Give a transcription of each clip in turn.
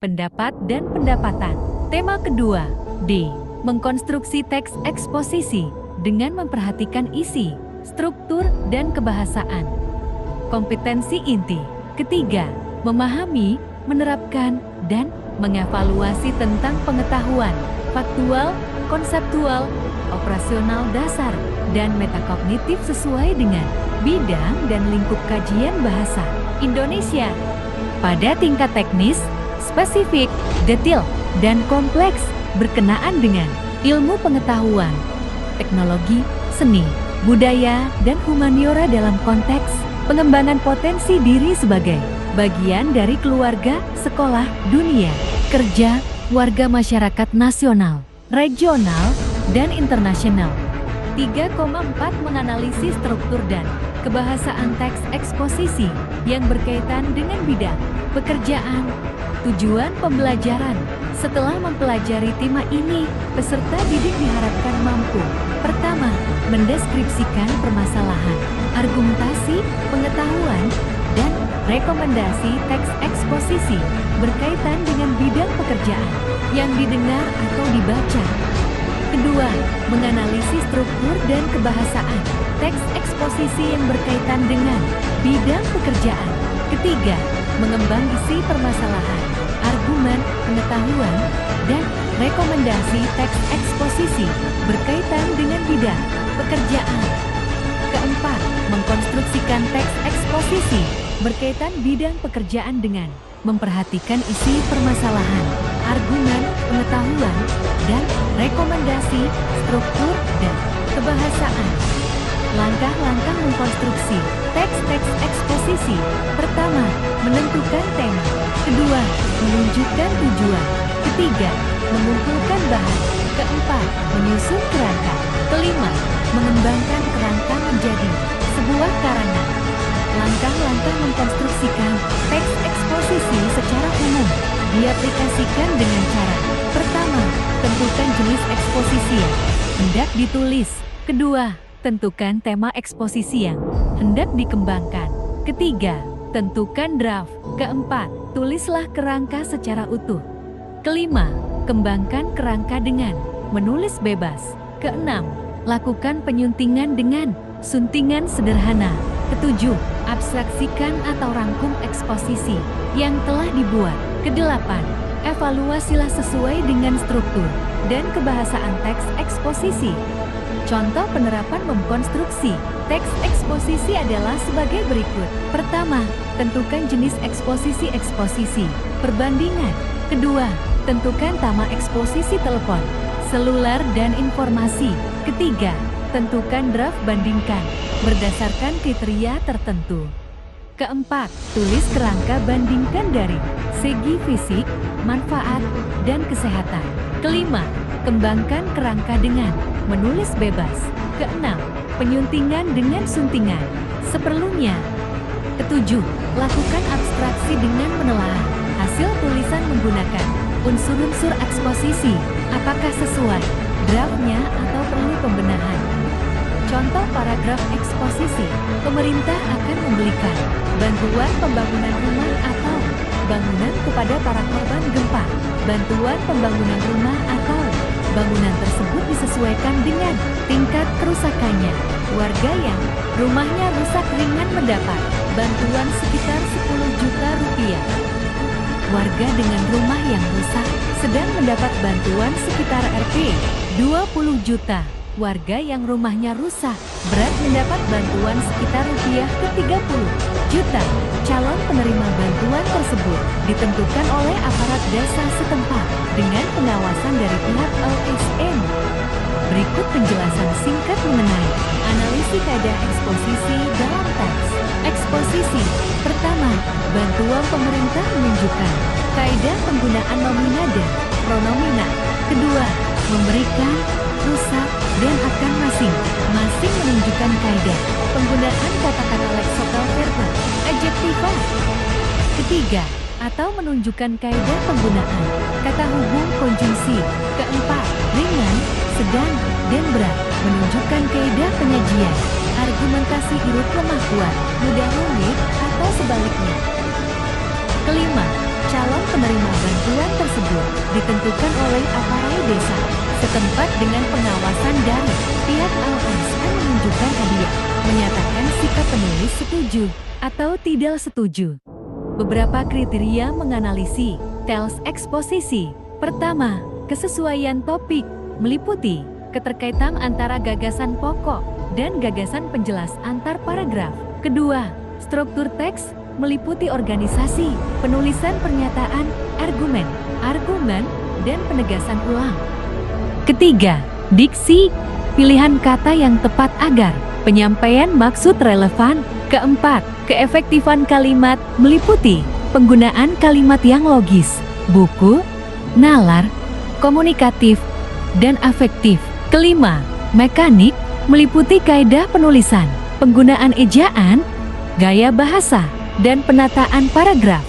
pendapat dan pendapatan. Tema kedua, D. Mengkonstruksi teks eksposisi dengan memperhatikan isi, struktur, dan kebahasaan. Kompetensi inti. Ketiga, memahami, menerapkan, dan mengevaluasi tentang pengetahuan, faktual, konseptual, operasional dasar, dan metakognitif sesuai dengan bidang dan lingkup kajian bahasa Indonesia. Pada tingkat teknis, spesifik, detail, dan kompleks berkenaan dengan ilmu pengetahuan, teknologi, seni, budaya, dan humaniora dalam konteks pengembangan potensi diri sebagai bagian dari keluarga, sekolah, dunia, kerja, warga masyarakat nasional, regional, dan internasional. 3,4 menganalisis struktur dan kebahasaan teks eksposisi yang berkaitan dengan bidang pekerjaan, tujuan pembelajaran. Setelah mempelajari tema ini, peserta didik diharapkan mampu: pertama, mendeskripsikan permasalahan, argumentasi, pengetahuan, dan rekomendasi teks eksposisi berkaitan dengan bidang pekerjaan yang didengar atau dibaca. Kedua, menganalisis struktur dan kebahasaan teks eksposisi yang berkaitan dengan bidang pekerjaan. Ketiga, mengembang isi permasalahan, argumen, pengetahuan, dan rekomendasi teks eksposisi berkaitan dengan bidang pekerjaan. Keempat, mengkonstruksikan teks eksposisi berkaitan bidang pekerjaan dengan memperhatikan isi permasalahan, argumen, pengetahuan, dan rekomendasi, struktur, dan kebahasaan. Langkah-langkah mengkonstruksi teks eksposisi. Pertama, menentukan tema. Kedua, menunjukkan tujuan. Ketiga, mengumpulkan bahan. Keempat, menyusun kerangka. Kelima, mengembangkan kerangka menjadi sebuah karangan. Langkah-langkah mengkonstruksikan teks eksposisi secara umum diaplikasikan dengan cara: pertama, tentukan jenis eksposisi yang hendak ditulis. Kedua, tentukan tema eksposisi yang hendak dikembangkan. Ketiga, tentukan draft. Keempat, tulislah kerangka secara utuh. Kelima, kembangkan kerangka dengan menulis bebas. Keenam, lakukan penyuntingan dengan suntingan sederhana. Ketujuh, abstraksikan atau rangkum eksposisi yang telah dibuat. Kedelapan, evaluasilah sesuai dengan struktur dan kebahasaan teks eksposisi. Contoh penerapan mengkonstruksi teks eksposisi adalah sebagai berikut. Pertama, tentukan jenis eksposisi. Perbandingan. Kedua, tentukan tema eksposisi telepon, seluler, dan informasi. Ketiga, tentukan draft bandingkan berdasarkan kriteria tertentu. Keempat, tulis kerangka bandingkan dari segi fisik, manfaat, dan kesehatan. Kelima, kembangkan kerangka dengan menulis bebas. Keenam, penyuntingan dengan suntingan seperlunya. Ketujuh, lakukan abstraksi dengan menelaah hasil tulisan menggunakan unsur-unsur eksposisi. Apakah sesuai draftnya atau perlu pembenahan? Contoh paragraf eksposisi: pemerintah akan memberikan bantuan pembangunan rumah atau bangunan kepada para korban gempa. Bantuan pembangunan rumah atau bangunan tersebut disesuaikan dengan tingkat kerusakannya. Warga yang rumahnya rusak ringan mendapat bantuan sekitar 10 juta rupiah. Warga dengan rumah yang rusak sedang mendapat bantuan sekitar Rp 20 juta. Warga yang rumahnya rusak berat mendapat bantuan sekitar rupiah ke 30 juta. Calon penerima bantuan tersebut ditentukan oleh aparat desa setempat dengan pengawasan dari pihak LSM. Berikut penjelasan singkat mengenai analisis kaidah eksposisi dalam teks eksposisi. Pertama, bantuan pemerintah menunjukkan kaidah penggunaan nomina dan pronomina. Kedua, memberikan, rusak, dan akan masing-masing menunjukkan kaidah penggunaan kata-kata leksikal verbal, adjektiva. Ketiga, atau menunjukkan kaidah penggunaan kata hubung konjungsi. Keempat, ringan, sedang, dan berat, menunjukkan kaidah penyajian argumentasi urut lemah kuat, mudah rumit, atau sebaliknya. Kelima, calon penerima bantuan tersebut ditentukan oleh aparat desa setempat dengan pengawasan dari pihak LSM menunjukkan hadiah, menyatakan sikap penulis setuju atau tidak setuju. Beberapa kriteria menganalisis TELS eksposisi. Pertama, kesesuaian topik meliputi keterkaitan antara gagasan pokok dan gagasan penjelas antar paragraf. Kedua, struktur teks meliputi organisasi, penulisan pernyataan, argumen, dan penegasan ulang. Ketiga, diksi, pilihan kata yang tepat agar penyampaian maksud relevan. Keempat, keefektifan kalimat meliputi penggunaan kalimat yang logis, buku, nalar, komunikatif, dan afektif. Kelima, mekanik meliputi kaidah penulisan, penggunaan ejaan, gaya bahasa, dan penataan paragraf.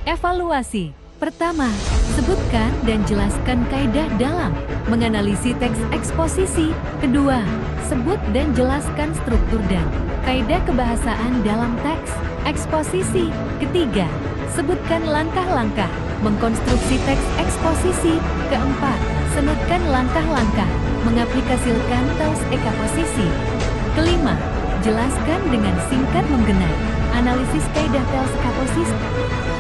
Evaluasi. Pertama, sebutkan dan jelaskan kaidah dalam menganalisis teks eksposisi. Kedua, sebut dan jelaskan struktur dan kaidah kebahasaan dalam teks eksposisi. Ketiga, sebutkan langkah-langkah mengkonstruksi teks eksposisi. Keempat, sebutkan langkah-langkah mengaplikasikan TELS eksposisi. Kelima, jelaskan dengan singkat mengenai analisis kaidah TELS eksposisi.